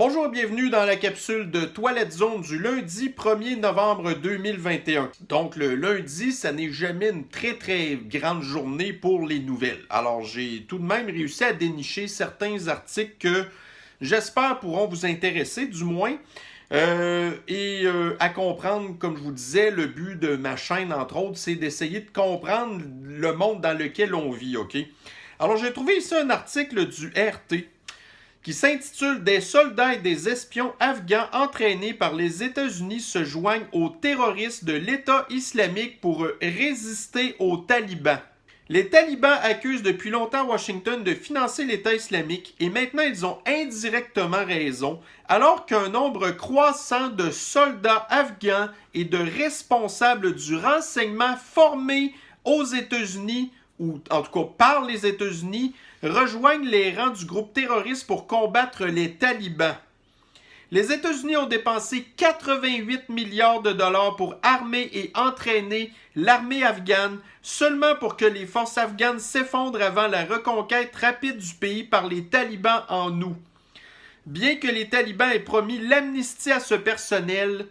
Bonjour et bienvenue dans la capsule de Toilette Zone du lundi 1er novembre 2021. Donc le lundi, ça n'est jamais une très grande journée pour les nouvelles. Alors j'ai tout de même réussi à dénicher certains articles que j'espère pourront vous intéresser du moins. À comprendre, comme je vous disais, le but de ma chaîne, entre autres, c'est d'essayer de comprendre le monde dans lequel on vit, ok? Alors j'ai trouvé ici un article du RT qui s'intitule « Des soldats et des espions afghans entraînés par les États-Unis se joignent aux terroristes de l'État islamique pour résister aux talibans ». Les talibans accusent depuis longtemps Washington de financer l'État islamique et maintenant ils ont indirectement raison, alors qu'un nombre croissant de soldats afghans et de responsables du renseignement formés aux États-Unis, ou en tout cas par les États-Unis, rejoignent les rangs du groupe terroriste pour combattre les talibans. Les États-Unis ont dépensé 88 milliards de dollars pour armer et entraîner l'armée afghane, seulement pour que les forces afghanes s'effondrent avant la reconquête rapide du pays par les talibans en août. Bien que les talibans aient promis l'amnistie à ce personnel,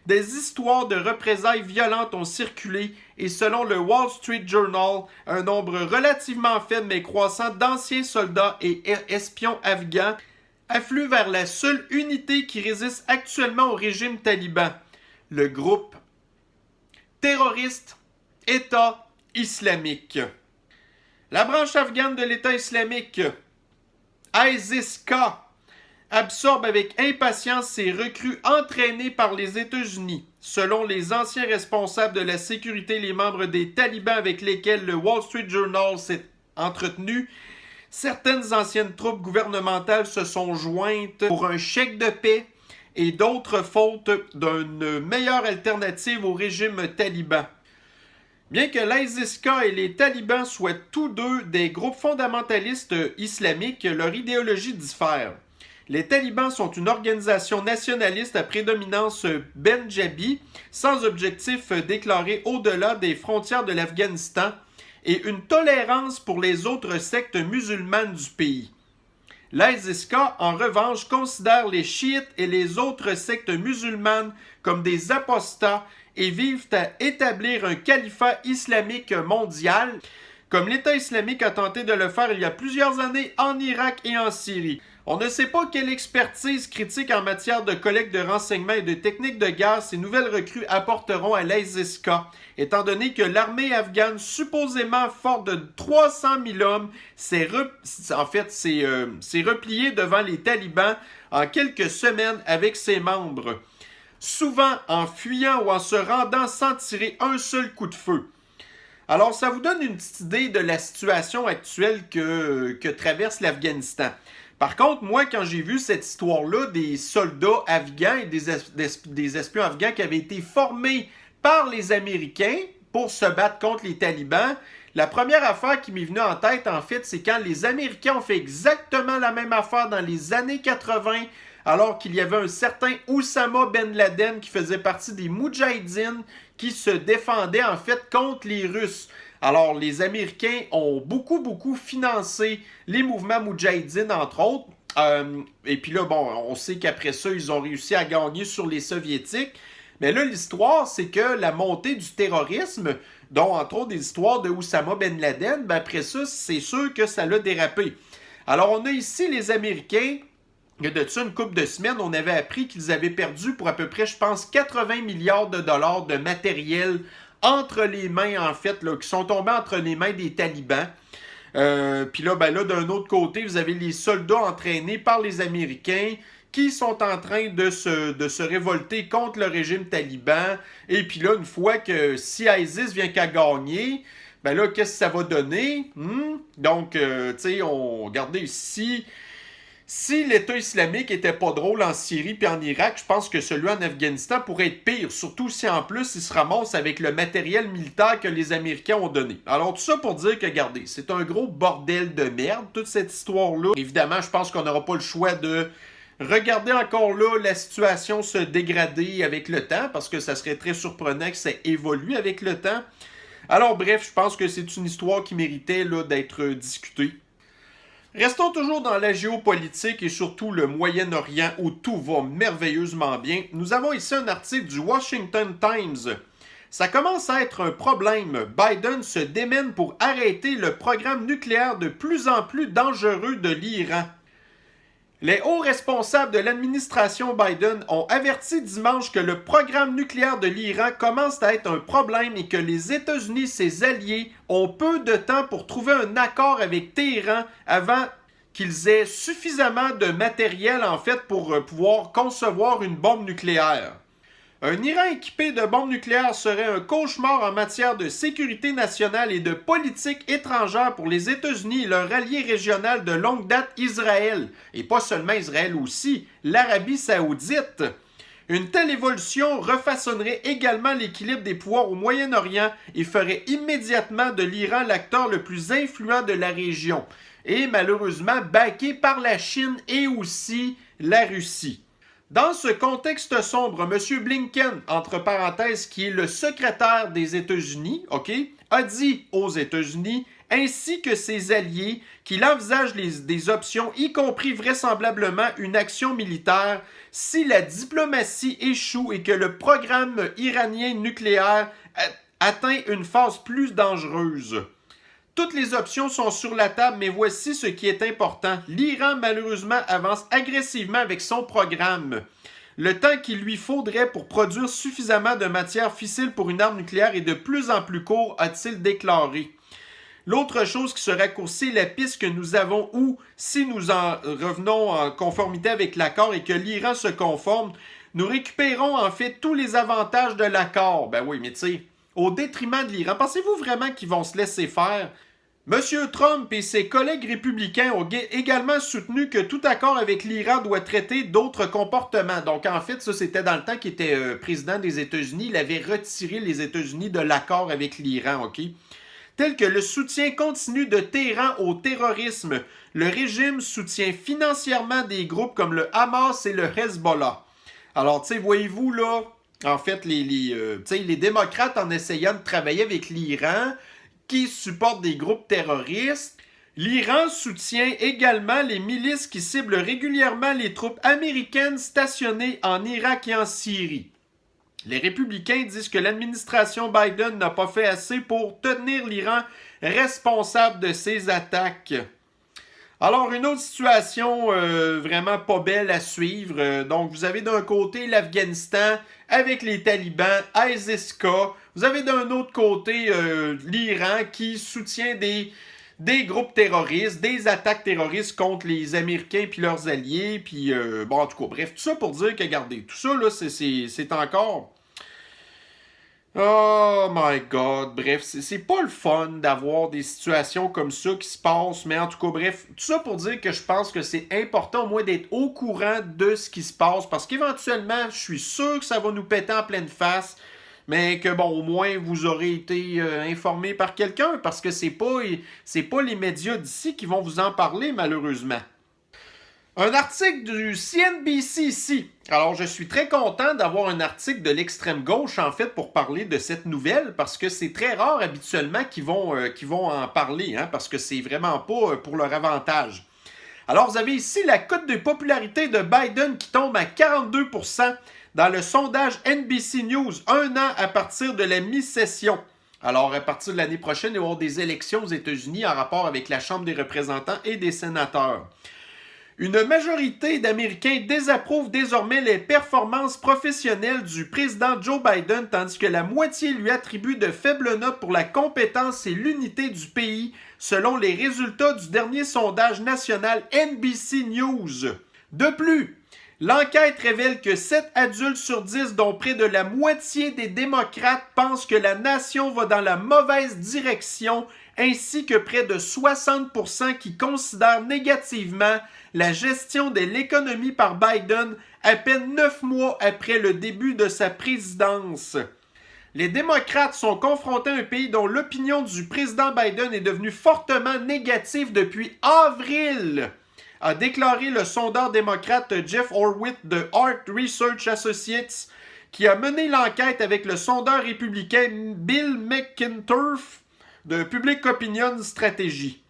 des histoires de représailles violentes ont circulé et selon le Wall Street Journal, un nombre relativement faible mais croissant d'anciens soldats et espions afghans affluent vers la seule unité qui résiste actuellement au régime taliban, le groupe terroriste État islamique. La branche afghane de l'État islamique, ISIS-K, absorbe avec impatience ces recrues entraînées par les États-Unis. Selon les anciens responsables de la sécurité, les membres des talibans avec lesquels le Wall Street Journal s'est entretenu, certaines anciennes troupes gouvernementales se sont jointes pour un chèque de paix et d'autres faute d'une meilleure alternative au régime taliban. Bien que l'ISIS-K et les talibans soient tous deux des groupes fondamentalistes islamiques, leur idéologie diffère. Les talibans sont une organisation nationaliste à prédominance benjabi, sans objectif déclaré au-delà des frontières de l'Afghanistan, et une tolérance pour les autres sectes musulmanes du pays. L'ISIS-K, en revanche, considère les chiites et les autres sectes musulmanes comme des apostats et vivent à établir un califat islamique mondial, comme l'État islamique a tenté de le faire il y a plusieurs années en Irak et en Syrie. On ne sait pas quelle expertise critique en matière de collecte de renseignements et de techniques de guerre ces nouvelles recrues apporteront à l'ISIS-K, étant donné que l'armée afghane, supposément forte de 300 000 hommes, s'est repliée devant les talibans en quelques semaines avec ses membres, souvent en fuyant ou en se rendant sans tirer un seul coup de feu. Alors, ça vous donne une petite idée de la situation actuelle que traverse l'Afghanistan. Par contre, moi, quand j'ai vu cette histoire-là des soldats afghans et des espions afghans qui avaient été formés par les Américains pour se battre contre les talibans, la première affaire qui m'est venue en tête, en fait, c'est quand les Américains ont fait exactement la même affaire dans les années 80, alors qu'il y avait un certain Oussama Ben Laden qui faisait partie des Moudjahidines qui se défendaient en fait contre les Russes. Alors, les Américains ont beaucoup financé les mouvements Moudjahidines, entre autres. Et puis là, bon, on sait qu'après ça, ils ont réussi à gagner sur les Soviétiques. Mais là, l'histoire, c'est que la montée du terrorisme, dont entre autres des histoires de Oussama Ben Laden, ben après ça, c'est sûr que ça l'a dérapé. Alors, on a ici les Américains. Il y a de ça une couple de semaines, on avait appris qu'ils avaient perdu pour à peu près, je pense, 80 milliards de dollars de matériel entre les mains, en fait, là, qui sont tombés entre les mains des talibans. Puis là, d'un autre côté, vous avez les soldats entraînés par les Américains qui sont en train de se révolter contre le régime taliban. Et puis là, une fois que si ISIS vient qu'à gagner, ben là, qu'est-ce que ça va donner? Donc, tu sais, regardez ici. Si l'État islamique était pas drôle en Syrie puis en Irak, je pense que celui en Afghanistan pourrait être pire, surtout si en plus il se ramasse avec le matériel militaire que les Américains ont donné. Alors tout ça pour dire que, regardez, c'est un gros bordel de merde, toute cette histoire-là. Évidemment, je pense qu'on n'aura pas le choix de regarder encore là la situation se dégrader avec le temps, parce que ça serait très surprenant que ça évolue avec le temps. Alors bref, je pense que c'est une histoire qui méritait là, d'être discutée. Restons toujours dans la géopolitique et surtout le Moyen-Orient où tout va merveilleusement bien. Nous avons ici un article du Washington Times. Ça commence à être un problème. Biden se démène pour arrêter le programme nucléaire de plus en plus dangereux de l'Iran. Les hauts responsables de l'administration Biden ont averti dimanche que le programme nucléaire de l'Iran commence à être un problème et que les États-Unis et ses alliés ont peu de temps pour trouver un accord avec Téhéran avant qu'ils aient suffisamment de matériel en fait pour pouvoir concevoir une bombe nucléaire. Un Iran équipé de bombes nucléaires serait un cauchemar en matière de sécurité nationale et de politique étrangère pour les États-Unis et leur allié régional de longue date Israël. Et pas seulement Israël aussi, l'Arabie saoudite. Une telle évolution refaçonnerait également l'équilibre des pouvoirs au Moyen-Orient et ferait immédiatement de l'Iran l'acteur le plus influent de la région. Et malheureusement backé par la Chine et aussi la Russie. Dans ce contexte sombre, M. Blinken, entre parenthèses, qui est le secrétaire des États-Unis, a dit aux États-Unis, ainsi que ses alliés, qu'il envisage des options, y compris vraisemblablement une action militaire, si la diplomatie échoue et que le programme iranien nucléaire atteint une phase plus dangereuse. Toutes les options sont sur la table, mais voici ce qui est important. L'Iran, malheureusement, avance agressivement avec son programme. Le temps qu'il lui faudrait pour produire suffisamment de matière fissile pour une arme nucléaire est de plus en plus court, a-t-il déclaré. L'autre chose qui se raccourcit, la piste que nous avons où, si nous en revenons en conformité avec l'accord et que l'Iran se conforme, nous récupérons en fait tous les avantages de l'accord. Ben oui, mais tu sais, au détriment de l'Iran. Pensez-vous vraiment qu'ils vont se laisser faire? M. Trump et ses collègues républicains ont également soutenu que tout accord avec l'Iran doit traiter d'autres comportements. Donc, en fait, ça, c'était dans le temps qu'il était président des États-Unis. Il avait retiré les États-Unis de l'accord avec l'Iran, tel que le soutien continu de Téhéran au terrorisme. Le régime soutient financièrement des groupes comme le Hamas et le Hezbollah. Alors, tu sais, voyez-vous, là, en fait, les démocrates, en essayant de travailler avec l'Iran, qui supportent des groupes terroristes, l'Iran soutient également les milices qui ciblent régulièrement les troupes américaines stationnées en Irak et en Syrie. Les républicains disent que l'administration Biden n'a pas fait assez pour tenir l'Iran responsable de ces attaques. Alors, une autre situation vraiment pas belle à suivre. Donc, vous avez d'un côté l'Afghanistan avec les talibans, ISIS-K. Vous avez d'un autre côté l'Iran qui soutient des groupes terroristes, des attaques terroristes contre les Américains puis leurs alliés. Puis, bon, en tout cas, bref, tout ça pour dire que, regardez, tout ça, là, c'est encore... Oh my God, bref, c'est pas le fun d'avoir des situations comme ça qui se passent, mais en tout cas, bref, tout ça pour dire que je pense que c'est important au moins d'être au courant de ce qui se passe, parce qu'éventuellement, je suis sûr que ça va nous péter en pleine face, mais que bon, au moins, vous aurez été informé par quelqu'un, parce que c'est pas les médias d'ici qui vont vous en parler, malheureusement. Un article du CNBC ici. Alors, je suis très content d'avoir un article de l'extrême gauche, en fait, pour parler de cette nouvelle, parce que c'est très rare habituellement qu'ils vont en parler, parce que c'est vraiment pas pour leur avantage. Alors, vous avez ici la cote de popularité de Biden qui tombe à 42% dans le sondage NBC News, un an à partir de la mi-session. Alors, à partir de l'année prochaine, il va y avoir des élections aux États-Unis en rapport avec la Chambre des représentants et des sénateurs. Une majorité d'Américains désapprouvent désormais les performances professionnelles du président Joe Biden, tandis que la moitié lui attribue de faibles notes pour la compétence et l'unité du pays, selon les résultats du dernier sondage national NBC News. De plus, l'enquête révèle que 7 adultes sur 10, dont près de la moitié des démocrates, pensent que la nation va dans la mauvaise direction, ainsi que près de 60% qui considèrent négativement la gestion de l'économie par Biden à peine 9 mois après le début de sa présidence. Les démocrates sont confrontés à un pays dont l'opinion du président Biden est devenue fortement négative depuis avril, a déclaré le sondeur démocrate Jeff Horwitz de Hart Research Associates, qui a mené l'enquête avec le sondeur républicain Bill McInturff de Public Opinion Strategy.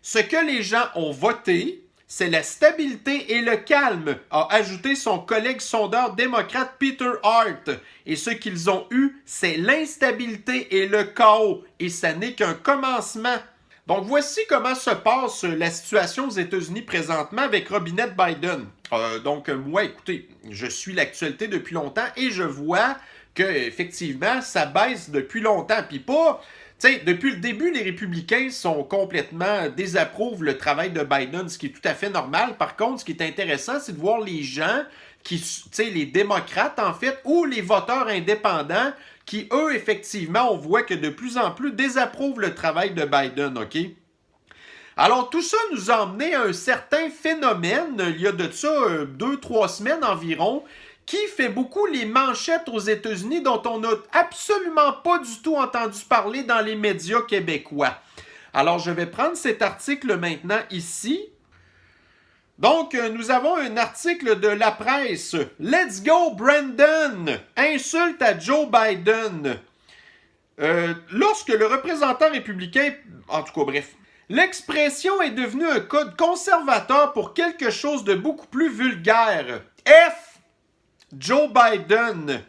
Ce que les gens ont voté, c'est la stabilité et le calme, a ajouté son collègue sondeur démocrate Peter Hart. Et ce qu'ils ont eu, c'est l'instabilité et le chaos. Et ça n'est qu'un commencement. Donc voici comment se passe la situation aux États-Unis présentement avec Robinette Biden. Moi, écoutez, je suis l'actualité depuis longtemps et je vois que effectivement, ça baisse depuis longtemps. Puis pas... Tu sais, depuis le début, les républicains sont complètement désapprouvent le travail de Biden, ce qui est tout à fait normal. Par contre, ce qui est intéressant, c'est de voir les gens qui, tu sais, les démocrates en fait, ou les voteurs indépendants, qui eux, effectivement, on voit que de plus en plus désapprouvent le travail de Biden, OK? Alors, tout ça nous a emmené à un certain phénomène, il y a de ça 2-3 semaines environ, qui fait beaucoup les manchettes aux États-Unis, dont on n'a absolument pas du tout entendu parler dans les médias québécois. Alors, je vais prendre cet article maintenant ici. Donc, nous avons un article de la presse. « Let's go, Brandon! Insulte à Joe Biden. » Lorsque le représentant républicain... En tout cas, bref. L'expression est devenue un code conservateur pour quelque chose de beaucoup plus vulgaire. F. Joe Biden.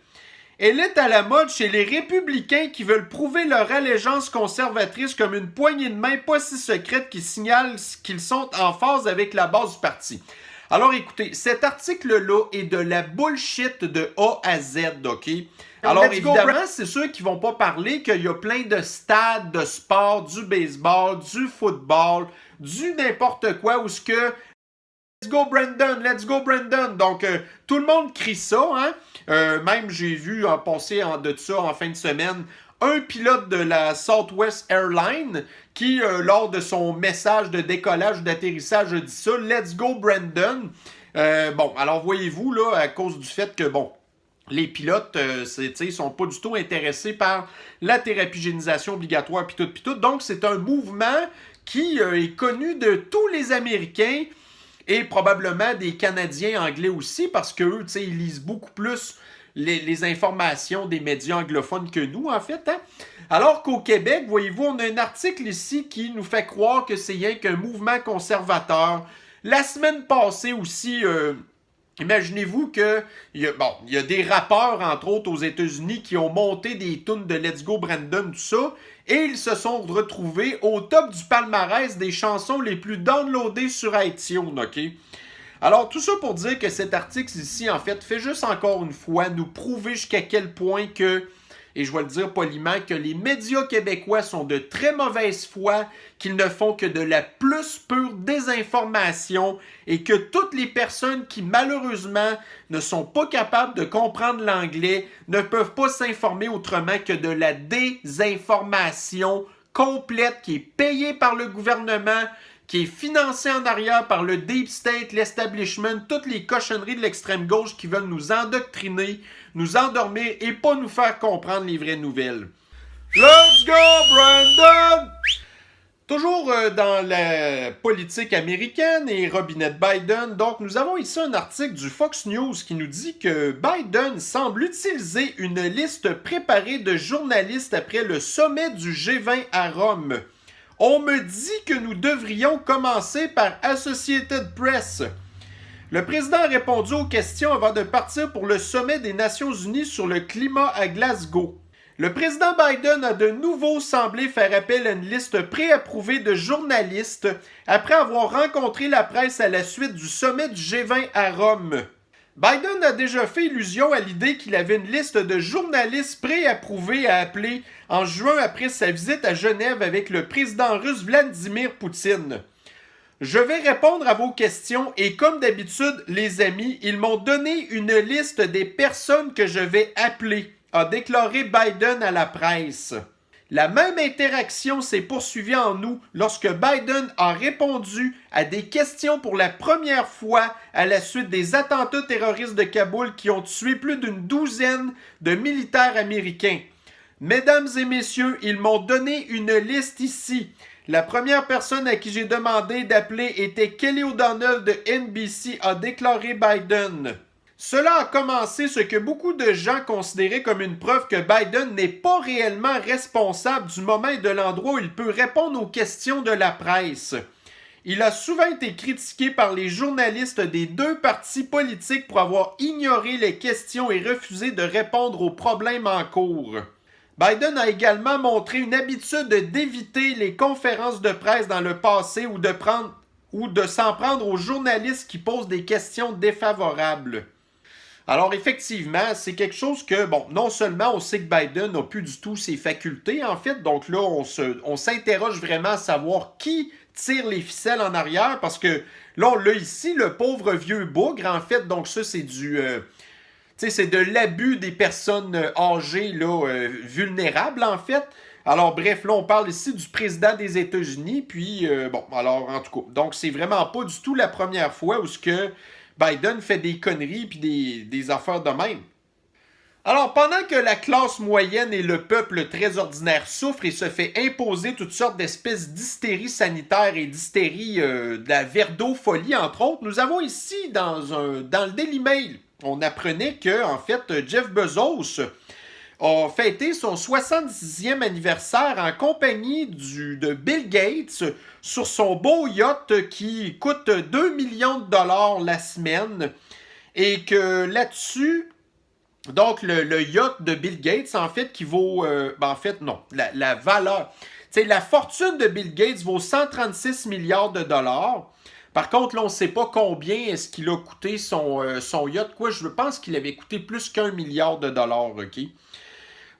Elle est à la mode chez les républicains qui veulent prouver leur allégeance conservatrice comme une poignée de main pas si secrète qui signale qu'ils sont en phase avec la base du parti. Alors écoutez, cet article-là est de la bullshit de A à Z, OK? Alors évidemment, c'est ceux qui vont pas parler qu'il y a plein de stades de sport, du baseball, du football, du n'importe quoi, où ce que Let's go Brandon, let's go Brandon. Donc, tout le monde crie ça. Hein? Même, j'ai vu passer de ça en fin de semaine un pilote de la Southwest Airlines qui, lors de son message de décollage ou d'atterrissage, a dit ça. Let's go Brandon. Alors voyez-vous, là, à cause du fait que, les pilotes, ils sont pas du tout intéressés par la thérapie génisation obligatoire, puis tout. Donc, c'est un mouvement qui est connu de tous les Américains, et probablement des Canadiens anglais aussi, parce qu'eux, tu sais, ils lisent beaucoup plus les informations des médias anglophones que nous, en fait. Hein? Alors qu'au Québec, voyez-vous, on a un article ici qui nous fait croire que c'est rien qu'un mouvement conservateur. La semaine passée aussi, imaginez-vous qu'il y a des rappeurs, entre autres, aux États-Unis qui ont monté des tunes de Let's Go Brandon, tout ça, et ils se sont retrouvés au top du palmarès des chansons les plus downloadées sur iTunes, OK? Alors, tout ça pour dire que cet article ici, en fait, fait juste encore une fois nous prouver jusqu'à quel point que, et je vais le dire poliment, que les médias québécois sont de très mauvaise foi, qu'ils ne font que de la plus pure désinformation et que toutes les personnes qui, malheureusement, ne sont pas capables de comprendre l'anglais ne peuvent pas s'informer autrement que de la désinformation complète qui est payée par le gouvernement, qui est financée en arrière par le Deep State, l'establishment, toutes les cochonneries de l'extrême gauche qui veulent nous endoctriner, nous endormir et pas nous faire comprendre les vraies nouvelles. Let's go, Brandon! Toujours dans la politique américaine et Robinette Biden, donc nous avons ici un article du Fox News qui nous dit que Biden semble utiliser une liste préparée de journalistes après le sommet du G20 à Rome. On me dit que nous devrions commencer par Associated Press. Le président a répondu aux questions avant de partir pour le sommet des Nations Unies sur le climat à Glasgow. Le président Biden a de nouveau semblé faire appel à une liste préapprouvée de journalistes après avoir rencontré la presse à la suite du sommet du G20 à Rome. Biden a déjà fait illusion à l'idée qu'il avait une liste de journalistes préapprouvés à appeler en juin après sa visite à Genève avec le président russe Vladimir Poutine. Je vais répondre à vos questions et comme d'habitude, les amis, ils m'ont donné une liste des personnes que je vais appeler, a déclaré Biden à la presse. La même interaction s'est poursuivie en août lorsque Biden a répondu à des questions pour la première fois à la suite des attentats terroristes de Kaboul qui ont tué plus d'une douzaine de militaires américains. Mesdames et messieurs, ils m'ont donné une liste ici. La première personne à qui j'ai demandé d'appeler était Kelly O'Donnell de NBC, a déclaré Biden. Cela a commencé ce que beaucoup de gens considéraient comme une preuve que Biden n'est pas réellement responsable du moment et de l'endroit où il peut répondre aux questions de la presse. Il a souvent été critiqué par les journalistes des deux partis politiques pour avoir ignoré les questions et refusé de répondre aux problèmes en cours. Biden a également montré une habitude d'éviter les conférences de presse dans le passé ou de s'en prendre aux journalistes qui posent des questions défavorables. Alors effectivement, c'est quelque chose que, bon, non seulement on sait que Biden n'a plus du tout ses facultés, en fait, donc là, on s'interroge vraiment à savoir qui tire les ficelles en arrière, parce que là, on l'a ici, le pauvre vieux bougre, en fait, donc ça, c'est c'est de l'abus des personnes âgées, là, vulnérables, en fait. Alors, bref, là, on parle ici du président des États-Unis, puis, bon, alors, en tout cas, donc c'est vraiment pas du tout la première fois où ce que Biden fait des conneries puis des affaires de même. Alors, pendant que la classe moyenne et le peuple très ordinaire souffrent et se fait imposer toutes sortes d'espèces d'hystérie sanitaire et d'hystérie de la verdofolie, entre autres, nous avons ici, dans le Daily Mail, on apprenait que, en fait, Jeff Bezos a fêté son 70e anniversaire en compagnie de Bill Gates sur son beau yacht qui coûte 2 millions de dollars la semaine. Et que là-dessus, donc le yacht de Bill Gates, en fait, qui vaut... en fait, non, la valeur... Tu sais, la fortune de Bill Gates vaut 136 milliards de dollars. Par contre, là, on ne sait pas combien est-ce qu'il a coûté son yacht. Quoi, je pense qu'il avait coûté plus qu'1 milliard de dollars, OK?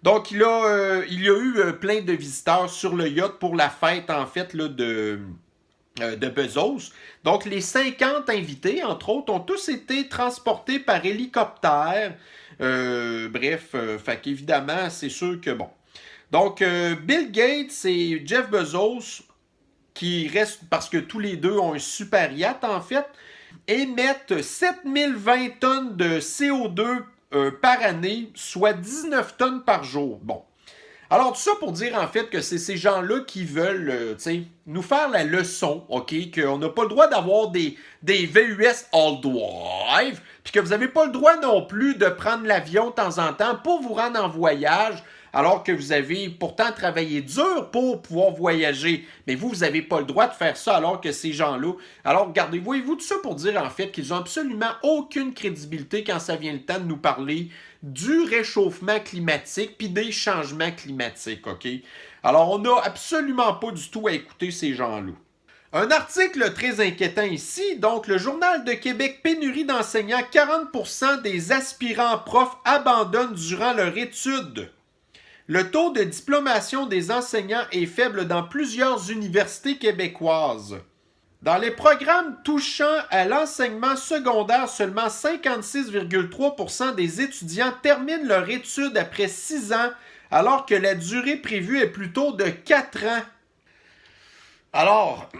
Donc, il y a eu plein de visiteurs sur le yacht pour la fête, en fait, là, de Bezos. Donc, les 50 invités, entre autres, ont tous été transportés par hélicoptère. Fait qu'évidemment, c'est sûr que bon. Donc, Bill Gates et Jeff Bezos, qui restent, parce que tous les deux ont un super yacht, en fait, émettent 7020 tonnes de CO2 par année, soit 19 tonnes par jour. Bon. Alors, tout ça pour dire, en fait, que c'est ces gens-là qui veulent, nous faire la leçon, OK, qu'on n'a pas le droit d'avoir des VUS all-drive, puis que vous n'avez pas le droit non plus de prendre l'avion de temps en temps pour vous rendre en voyage, alors que vous avez pourtant travaillé dur pour pouvoir voyager. Mais vous n'avez pas le droit de faire ça alors que ces gens-là... Alors, regardez, voyez-vous, tout ça pour dire, en fait, qu'ils n'ont absolument aucune crédibilité quand ça vient le temps de nous parler du réchauffement climatique puis des changements climatiques, OK? Alors, on n'a absolument pas du tout à écouter ces gens-là. Un article très inquiétant ici, donc le Journal de Québec, pénurie d'enseignants, 40% des aspirants profs abandonnent durant leur étude. Le taux de diplomation des enseignants est faible dans plusieurs universités québécoises. Dans les programmes touchant à l'enseignement secondaire, seulement 56,3% des étudiants terminent leur étude après 6 ans, alors que la durée prévue est plutôt de 4 ans. Alors,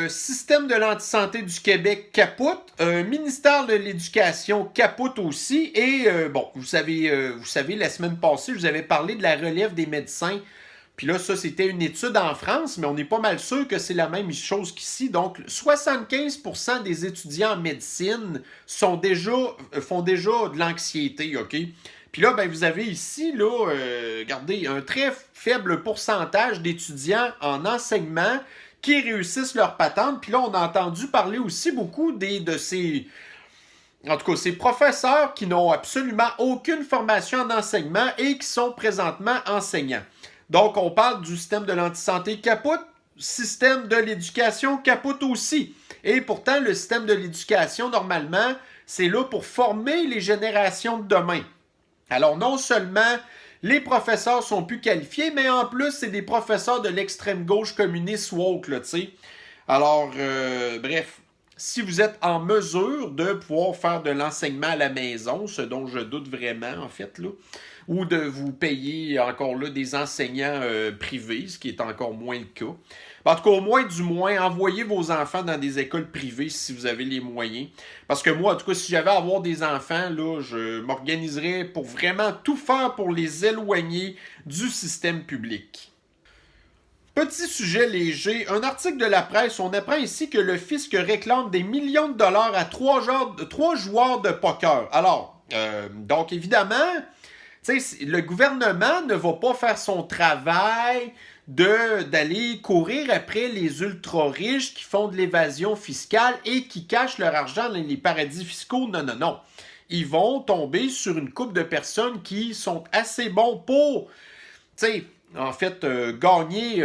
système de l'antisanté du Québec capote, ministère de l'Éducation capote aussi, et bon, vous savez, la semaine passée, je vous avais parlé de la relève des médecins. Puis là, ça, c'était une étude en France, mais on est pas mal sûr que c'est la même chose qu'ici. Donc, 75% des étudiants en médecine font déjà de l'anxiété, OK? Puis là, ben, vous avez ici, là, regardez, un très faible pourcentage d'étudiants en enseignement qui réussissent leur patente. Puis là, on a entendu parler aussi beaucoup de ces... En tout cas, ces professeurs qui n'ont absolument aucune formation en enseignement et qui sont présentement enseignants. Donc, on parle du système de l'antisanté capote, système de l'éducation capote aussi. Et pourtant, le système de l'éducation, normalement, c'est là pour former les générations de demain. Alors, non seulement les professeurs sont plus qualifiés, mais en plus, c'est des professeurs de l'extrême gauche communiste woke, là, tu sais. Alors, bref, si vous êtes en mesure de pouvoir faire de l'enseignement à la maison, ce dont je doute vraiment, en fait, là, ou de vous payer encore là des enseignants privés, ce qui est encore moins le cas. En tout cas, au moins, du moins, envoyez vos enfants dans des écoles privées si vous avez les moyens. Parce que moi, en tout cas, si j'avais à avoir des enfants, là, je m'organiserais pour vraiment tout faire pour les éloigner du système public. Petit sujet léger, un article de la presse, on apprend ici que le fisc réclame des millions de dollars à trois joueurs de poker. Alors, donc évidemment, le gouvernement ne va pas faire son travail d'aller courir après les ultra-riches qui font de l'évasion fiscale et qui cachent leur argent dans les paradis fiscaux. Non, non, non. Ils vont tomber sur une couple de personnes qui sont assez bons pour, tu sais, en fait, gagner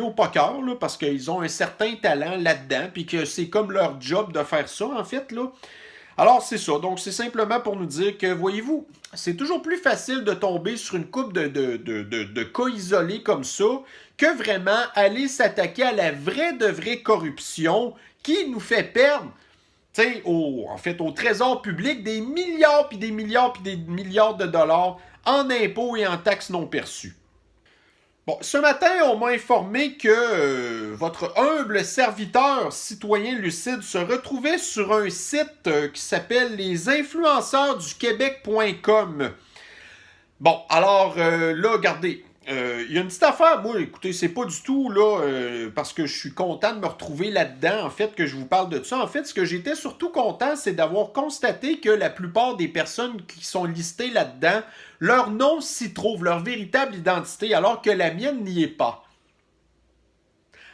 au poker, là, parce qu'ils ont un certain talent là-dedans, puis que c'est comme leur job de faire ça, en fait, là. Alors, c'est ça. Donc, c'est simplement pour nous dire que, voyez-vous, c'est toujours plus facile de tomber sur une coupe de cas isolés comme ça que vraiment aller s'attaquer à la vraie de vraie corruption qui nous fait perdre, tu sais, au trésor public des milliards, puis des milliards, puis des milliards de dollars en impôts et en taxes non perçues. Bon, ce matin, on m'a informé que votre humble serviteur citoyen lucide se retrouvait sur un site qui s'appelle lesinfluenceursduquebec.com. Bon, alors là, regardez, il y a une petite affaire. Moi, écoutez, c'est pas du tout là parce que je suis content de me retrouver là-dedans, en fait, que je vous parle de ça. En fait, ce que j'étais surtout content, c'est d'avoir constaté que la plupart des personnes qui sont listées là-dedans, leur nom s'y trouve, leur véritable identité, alors que la mienne n'y est pas.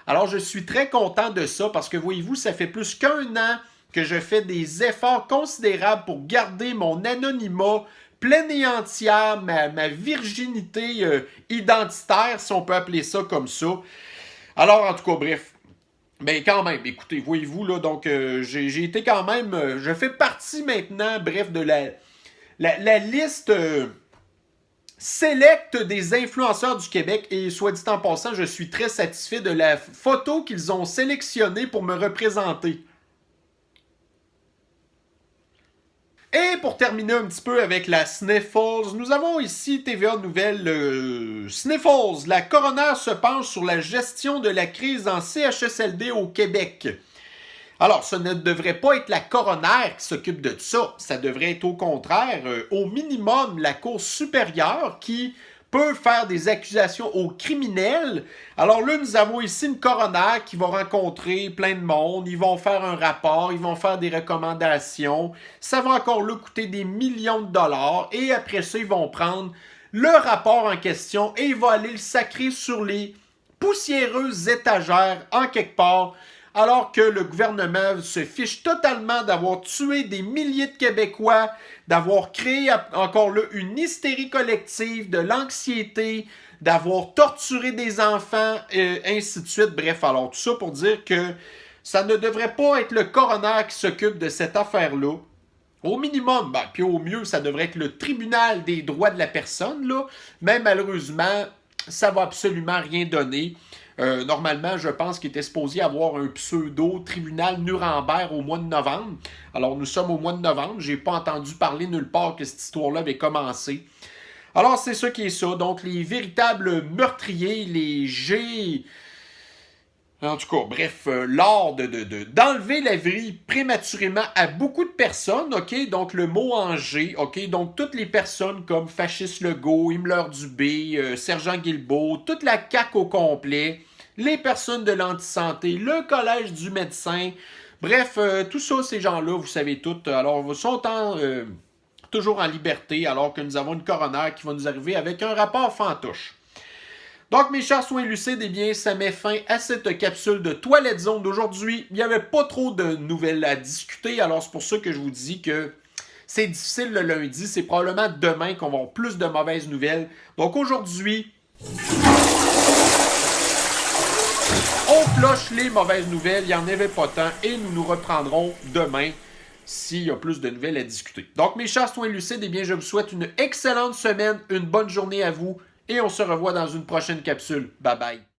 Alors, je suis très content de ça parce que, voyez-vous, ça fait plus qu'1 an que je fais des efforts considérables pour garder mon anonymat pleine et entière, ma virginité identitaire, si on peut appeler ça comme ça. Alors, en tout cas, bref. Mais quand même, écoutez, voyez-vous, là, donc, j'ai été quand même, je fais partie maintenant, bref, de la liste select des influenceurs du Québec. Et soit dit en passant, je suis très satisfait de la photo qu'ils ont sélectionnée pour me représenter. Et pour terminer un petit peu avec la Sniffles, nous avons ici TVA Nouvelle Sniffles. La coroner se penche sur la gestion de la crise en CHSLD au Québec. Alors, ce ne devrait pas être la coroner qui s'occupe de ça. Ça devrait être au contraire, au minimum, la Cour supérieure qui peut faire des accusations aux criminels. Alors là, nous avons ici une coroner qui va rencontrer plein de monde. Ils vont faire un rapport, ils vont faire des recommandations. Ça va encore là coûter des millions de dollars. Et après ça, ils vont prendre le rapport en question et ils vont aller le sacrer sur les poussiéreuses étagères en quelque part. Alors que le gouvernement se fiche totalement d'avoir tué des milliers de Québécois, d'avoir créé encore là une hystérie collective, de l'anxiété, d'avoir torturé des enfants, ainsi de suite. Bref, alors tout ça pour dire que ça ne devrait pas être le coroner qui s'occupe de cette affaire-là. Au minimum, puis au mieux, ça devrait être le tribunal des droits de la personne, là. Mais malheureusement, ça va absolument rien donner. Normalement, je pense qu'il était supposé avoir un pseudo-tribunal Nuremberg au mois de novembre. Alors, nous sommes au mois de novembre. J'ai pas entendu parler nulle part que cette histoire-là avait commencé. Alors, c'est ça qui est ça. Donc, les véritables meurtriers, les G... En tout cas, bref, l'art d'enlever la vie prématurément à beaucoup de personnes, OK? Donc, le mot en G, OK? Donc, toutes les personnes comme Fasciste Legault, Himmler Dubé, Sergent Guilbeault, toute la CAQ au complet, les personnes de l'antisanté, le Collège du médecin, bref, tout ça, ces gens-là, vous savez tout, alors, ils sont toujours en liberté, alors que nous avons une coroner qui va nous arriver avec un rapport fantoche. Donc, mes chers soins lucides, eh bien, ça met fin à cette capsule de Toilette Zone d'aujourd'hui. Il n'y avait pas trop de nouvelles à discuter, alors c'est pour ça que je vous dis que c'est difficile le lundi. C'est probablement demain qu'on va avoir plus de mauvaises nouvelles. Donc, aujourd'hui, on cloche les mauvaises nouvelles. Il n'y en avait pas tant et nous nous reprendrons demain s'il y a plus de nouvelles à discuter. Donc, mes chers soins lucides, eh bien, je vous souhaite une excellente semaine, une bonne journée à vous. Et on se revoit dans une prochaine capsule. Bye bye.